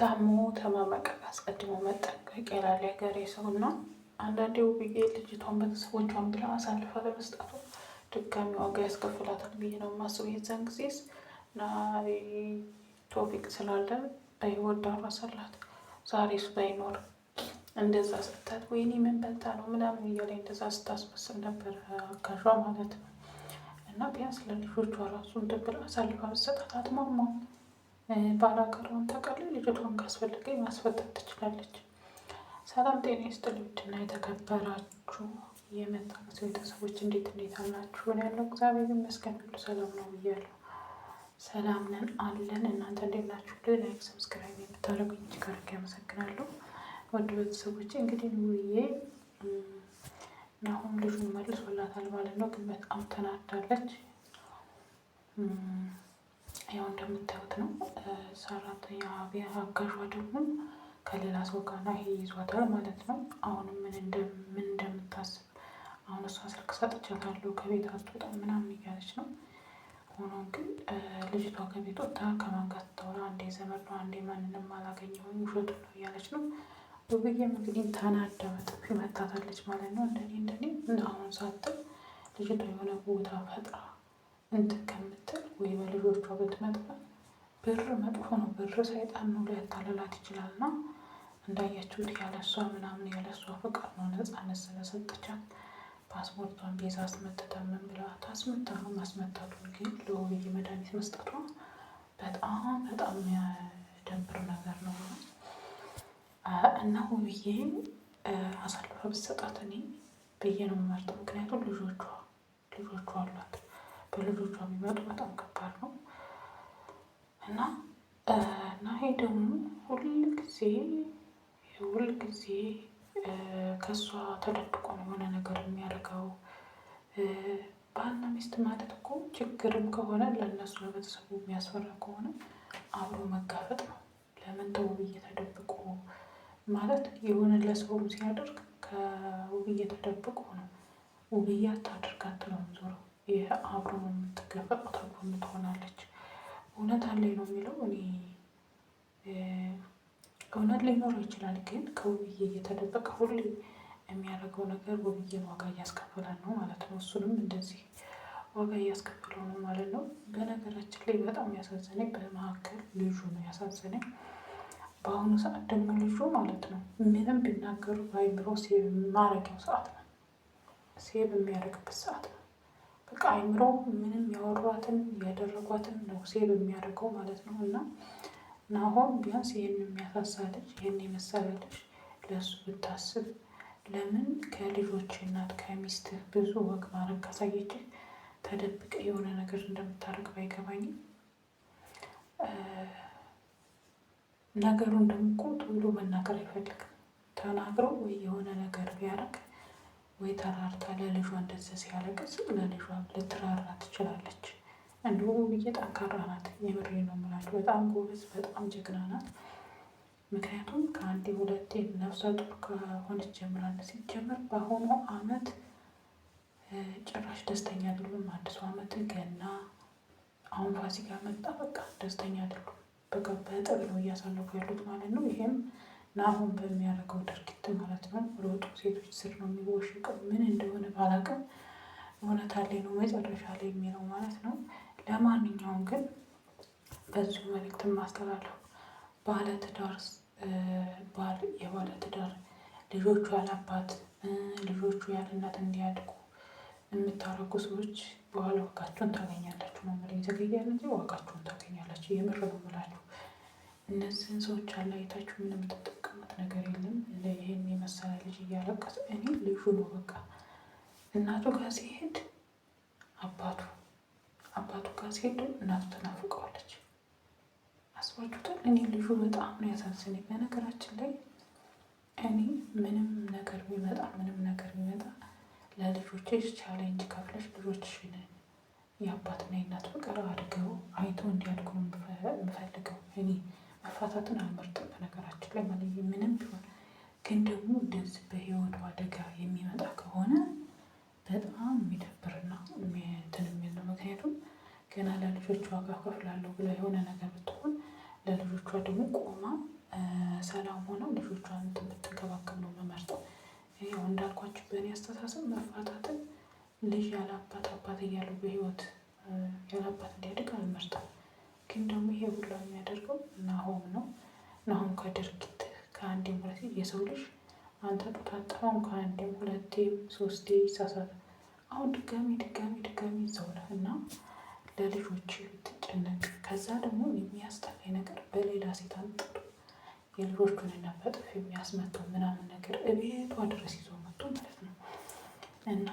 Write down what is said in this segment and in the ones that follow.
ታሞ ተመመቀቅ አስቀድሞ መጠንቀቅ ይላል የሀገሬ ሰው እና አንዳንዴ ውብዬ ልጅቷን ቤተሰቦቿን ብላ አሳልፋ ለመስጠቱ ድጋሚ ዋጋ ያስከፍላታል ብዬ ነው የማስበው። የዛን ጊዜስ እና ቶፊቅ ስላለ በህይወት ዳረሰላት። ዛሬስ ባይኖር እንደዛ ስታት ወይኔ ምን በልታ ነው ምናምን እያለ እንደዛ ስታስመስል ነበር አጋዧ ማለት ነው። እና ቢያንስ ለልጆቿ ራሱ እንደብላ አሳልፋ መሰጣት አትሟሟም። ባላገሯን ታውቃለች። ልጅቷን ካስፈለገኝ ማስፈታት ትችላለች። ሰላም ጤና ይስጥልኝ ውድና የተከበራችሁ የመጣሁት ቤተሰቦች እንዴት አላችሁ? እኔ ያለው እግዚአብሔር ይመስገን ሁሉ ሰላም ነው ብያለሁ። ሰላም ነን አለን። እናንተ እንዴት ናችሁ? ላይክ ሰብስክራይብ የምታደርጉኝ እጅግ አድርጌ አመሰግናለሁ። ወደ ቤተሰቦች እንግዲህ ውብዬ ናሆም ልጁን መልሶላታል ማለት ነው። ግን በጣም ተናዳለች። ያው እንደምታዩት ነው። ሰራተኛ አጋዧ ደግሞ ከሌላ ሰው ጋር ይሄ ይዟታል ማለት ነው። አሁንም ምን እንደምታስብ አሁን እሷ ስልክ ሰጥቻታለሁ ከቤት አትወጣም ምናምን እያለች ነው። ሆኖም ግን ልጅቷ ከቤት ወጥታ ከማን ጋር ስታወራ አንዴ ዘመድ ነው አንዴ ማንንም አላገኘሁም ውሸቱ ነው እያለች ነው። ውብዬም እንግዲህ ተናዳ በጥፊ መታታለች ማለት ነው። እንደኔ አሁን ሳትል ልጅቷ የሆነ ቦታ ፈጥራ እንትን ከምትል ወይ በልጆቿ ብትመጣ ብር መጥፎ ነው። ብር ሰይጣን ነው ሊያታልላት ይችላል። እና እንዳያችሁት ያለሷ ምናምን ያለሷ ፍቃድ ነው ነፃነት ስለሰጠቻት ፓስፖርቷን ቤዛ አስመትታ ምን ብላ ታስመታ ነው። ማስመታቱን ግን ለውብዬ መድኃኒት መስጠቷ በጣም የሚያደብር ነገር ነው። እና ውብዬ አሳልፋ ብትሰጣት እኔ ብዬ ነው የምመርጠው። ምክንያቱም ልጆቿ አሏት። በልጆቿ የሚመጡ በጣም ከባድ ነው። እና ይሄ ደግሞ ሁልጊዜ ከእሷ ተደብቆ ነው የሆነ ነገር የሚያደርገው። ባልና ሚስት ማለት እኮ ችግርም ከሆነ ለእነሱ ለቤተሰቡ የሚያስፈራ ከሆነ አብሮ መጋፈጥ ነው። ለምን ተውብዬ ተደብቆ ማለት የሆነ ለሰውም ሲያደርግ ከውብዬ ተደብቆ ነው። ውብዬ አታድርግ አትለውም ዞሮ ይህ አብሮ ነው የምትገፈጠው ተብሎ ትሆናለች። እውነት አለኝ ነው የሚለው። እኔ እውነት ሊኖረው ይችላል። ግን ከውብዬ እየተደበቀ ሁሌ የሚያደርገው ነገር ውብዬን ዋጋ እያስከፈላል ነው ማለት ነው። እሱንም እንደዚህ ዋጋ እያስከፈለው ነው ማለት ነው። በነገራችን ላይ በጣም ያሳዘነኝ በመካከል ልጁ ነው ያሳዘነኝ። በአሁኑ ሰዓት ደግሞ ልጁ ማለት ነው ምንም ቢናገሩ በአይምሮ ሴቭ ማረጊያው ሰዓት ነው። ሴቭ የሚያደርግበት ሰዓት ነው። በቃ አይምሮ ምንም ያወሯትን ያደረጓትን ነው ሴቭ የሚያደርገው ማለት ነው። እና ናሆም ቢያንስ ይህን የሚያሳሳ ልጅ ይህን የመሰለ ልጅ ለእሱ ብታስብ። ለምን ከልጆች እናት ከሚስትህ ብዙ ወግ ማድረግ ካሳየችህ ተደብቀ የሆነ ነገር እንደምታደርግ ባይገባኝም ነገሩን ደግሞ እኮ ቶሎ መናገር አይፈልግም። ተናግሮ ወይ የሆነ ነገር ቢያደርግ ወይ ተራርታ ለልጇ እንደዚህ ሲያለቅስ ለልጇ ልትራራ ትችላለች። እንዲሁ ውብዬ ጠንካራ ናት። የምሬ ነው የምላችሁ። በጣም ጎበዝ በጣም ጀግና ናት። ምክንያቱም ከአንዴ ሁለቴ ነፍሰ ጡር ከሆነች ጀምራለች። ሲጀመር በአሁኑ አመት ጭራሽ ደስተኛ አይደሉም። አዲሱ አመት ገና አሁን ፋሲካ መጣ። በቃ ደስተኛ አይደሉም። በቃ በጥል ነው እያሳለፉ ያሉት ማለት ነው። ይሄም ናሆም በሚያደርገው ድርጊት ማለት ነው። ሮጦ ሴቶች ስር ነው የሚወሽቀው። ምን እንደሆነ ባላውቅም እውነት አለኝ ነው መጨረሻ ላይ የሚለው ማለት ነው። ለማንኛውም ግን በዚሁ መልእክት ማስተላለፍ የባለትዳር ልጆቹ ያላባት ልጆቹ ያለ እናት እንዲያድጉ የምታረጉ ሰዎች በኋላ ዋጋችሁን ታገኛላችሁ ነው የምልህ። ይዘገያል እንጂ ዋጋችሁን ታገኛላችሁ። የምር ነው የምላችሁ። እነዚህን ሰዎች አለያይታችሁ ምንም የምትጠቀሙት ነገር የለም። ይሄን የመሰለ ልጅ እያለቀሰ እኔ ልጁ ነው በቃ እናቱ ጋር ሲሄድ አባቱ ጋር ሲሄድ እናቱ ተናፍቀዋለች። አስባችሁታል? እኔ ልጁ በጣም ነው ያሳዝነኝ። በነገራችን ላይ እኔ ምንም ነገር ቢመጣ ለልጆችሽ ቻሌንጅ ከፍለሽ ልጆችሽን የአባትና የእናት ፍቅር አድርገው አይቶ እንዲያድጉ ነው የምፈልገው። እኔ መፋታትን አልመርጥም በነገራችን ላይ ማለት ምንም ቢሆን። ግን ደግሞ እንደዚህ በህይወቱ አደጋ የሚመጣ ከሆነ በጣም የሚደብርና እንትን የሚል ነው። ምክንያቱም ገና ለልጆቿ ዋጋ ከፍላለሁ ብላ የሆነ ነገር ብትሆን ለልጆቿ ደግሞ ቆማ ሰላም ሆነው ልጆቿን ብትንከባከብ ነው የምመርጠው። ያው እንዳልኳችሁ በእኔ አስተሳሰብ መፋታትን ልጅ ያለ አባት አባት እያለው በህይወት ያለ አባት እንዲያድግ አልመርጥም። ግን ደግሞ ይሄ ሁላ የሚያደርገው ናሆም ነው። ናሆም ከድርጊት ከአንዴም ሁለቴ የሰው ልጅ አንተ ጡት አጠባም ከአንዴም ሁለቴም ሶስቴ ይሳሳታል። አሁን ድጋሚ እዛው ነህ እና ለልጆች ብትጨነቅ። ከዛ ደግሞ የሚያስጠላኝ ነገር በሌላ ሴት አንጥቶ የልጆቹን እና በጥፍ የሚያስመታው ምናምን ነገር እቤቷ ድረስ ይዞ መጥቶ ማለት ነው። እና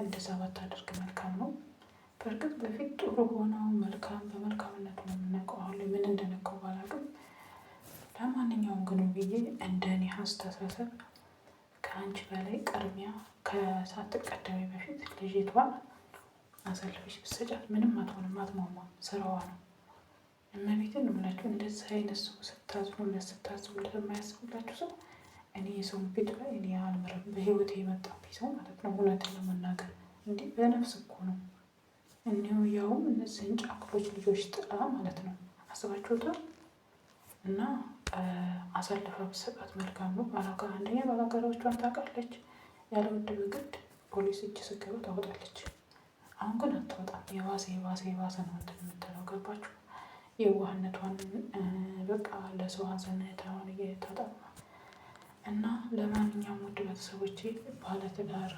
እንደዛ ባታደርግ መልካም ነው። በእርግጥ በፊት ጥሩ ሆነው መልካም በመልካምነቱ ነው የምናውቀው። አሁን ላይ ምን እንደነካው ባላውቅም ለማንኛውም ግን ብዬ እንደኔ አስተሳሰብ ከአንቺ በላይ ቅድሚያ ሳትቀደሚ በፊት ልጅቷን አሳልፈሽ ብትሰጫት ምንም አትሆንም፣ አትሟሟም፣ ስራዋ ነው። እመቤትን ነው የምላችሁ። እንደዚህ አይነት ሰው ስታዝኑለት ስታስቡለት የማያስቡላችሁ ሰው እኔ የሰውን ፊት ላይ እኔ አልምርም። በህይወቴ የመጣብኝ ሰው ማለት ነው። እውነትን ለመናገር እንዲህ በነፍስ እኮ ነው እኒሁ ያውም እነዚህን ጫቅሎች ልጆች ጥላ ማለት ነው። አስባችሁታል? እና አሳልፋ ብትሰጣት መልካም ነው። አንደኛ ባላጋራዎቿን ታውቃለች። ያለ ውድ በግድ ፖሊስ እጅ ስገባ ታወጣለች። አሁን ግን አታወጣም። የባሰ ነው እንትን የምትለው ገባችሁ? የዋህነቷን በቃ ለሰው ሀዘንታውን እየታጠማ እና ለማንኛውም ውድ ቤተሰቦቼ ባለትዳር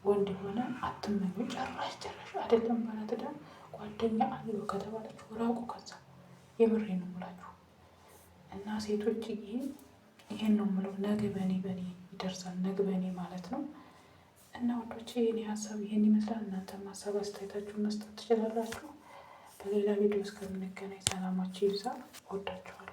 ወንድ የሆነ አትመኙ። ጨራሽ አይደለም ባለትዳር ጓደኛ አለው ከተባለችሁ ራቁ ከዛ። የምሬን ነው የምላችሁ። እና ሴቶች ይሄን ነው የምለው። ነገ በኔ ይደርሳል። ነገ በኔ ማለት ነው። እና ወዶቼ የኔ ሀሳብ ይሄን ይመስላል። እናንተም ሀሳብ አስተያየታችሁን መስጠት ትችላላችሁ። በሌላ ቪዲዮ እስከምንገናኝ ሰላማችሁ ይብዛ። እወዳችኋለሁ።